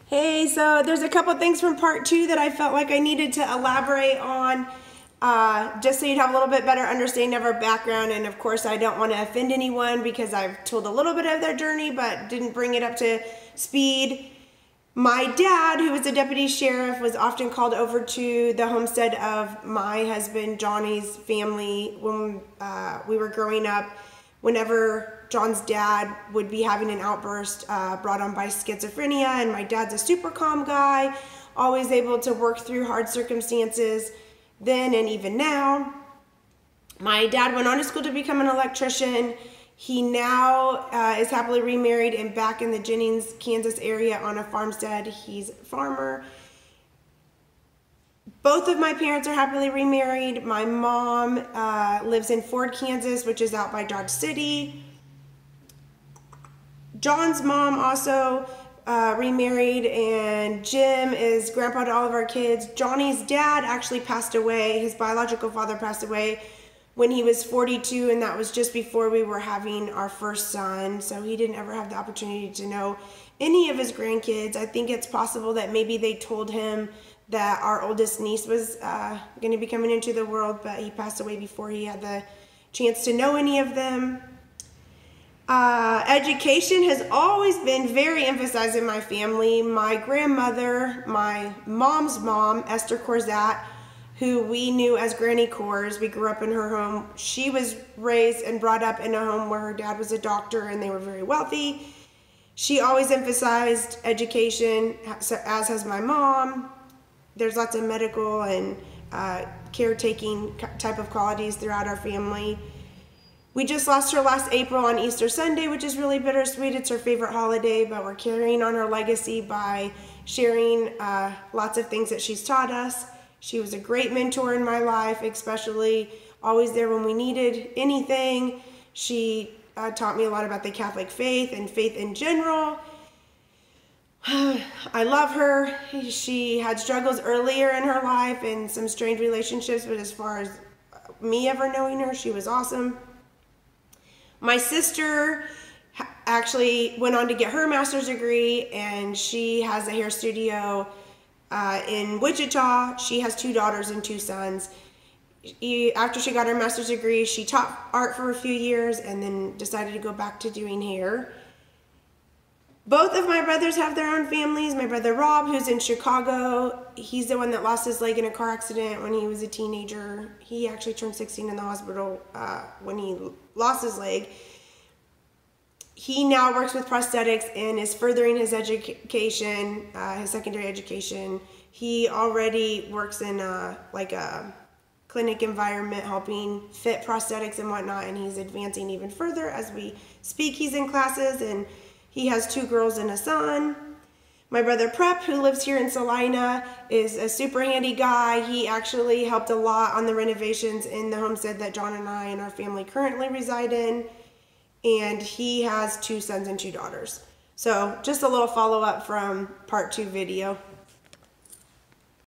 Hey, so there's a couple things from part two that I felt like I needed to elaborate on, just so you'd have a little bit better understanding of our background. And of course, I don't want to offend anyone because I've told a little bit of their journey, but didn't bring it up to speed. My dad, who was a deputy sheriff, was often called over to the homestead of my husband Johnny's family when we were growing up. Whenever John's dad would be having an outburst brought on by schizophrenia, and my dad's a super calm guy, always able to work through hard circumstances then and even now. My dad went on to school to become an electrician. He now is happily remarried and back in the Jennings, Kansas area on a farmstead. He's a farmer. Both of my parents are happily remarried. My mom lives in Ford, Kansas, which is out by Dodge City. John's mom also remarried, and Jim is grandpa to all of our kids. Johnny's dad actually passed away. His biological father passed away when he was 42, and that was just before we were having our first son. So he didn't ever have the opportunity to know any of his grandkids. I think it's possible that maybe they told him that our oldest niece was going to be coming into the world, but he passed away before he had the chance to know any of them. Education has always been very emphasized in my family. My grandmother, my mom's mom, Esther Corzat, who we knew as Granny Cors, we grew up in her home. She was raised and brought up in a home where her dad was a doctor and they were very wealthy. She always emphasized education, as has my mom. There's lots of medical and caretaking type of qualities throughout our family. We just lost her last April on Easter Sunday, which is really bittersweet. It's her favorite holiday, but we're carrying on her legacy by sharing lots of things that she's taught us. She was a great mentor in my life, especially always there when we needed anything. She taught me a lot about the Catholic faith and faith in general. I love her. She had struggles earlier in her life and some strained relationships, but as far as me ever knowing her, she was awesome. My sister actually went on to get her master's degree, and she has a hair studio in Wichita. She has 2 daughters and 2 sons. After she got her master's degree, she taught art for a few years and then decided to go back to doing hair. Both of my brothers have their own families. My brother Rob, who's in Chicago, he's the one that lost his leg in a car accident when he was a teenager. He actually turned 16 in the hospital when he lost his leg. He now works with prosthetics and is furthering his education, his secondary education. He already works in like a clinic environment helping fit prosthetics and whatnot, and he's advancing even further as we speak. He's in classes, and he has 2 girls and a son. My brother Prep, who lives here in Salina, is a super handy guy. He actually helped a lot on the renovations in the homestead that John and I and our family currently reside in. And he has 2 sons and 2 daughters. So just a little follow-up from part 2 video.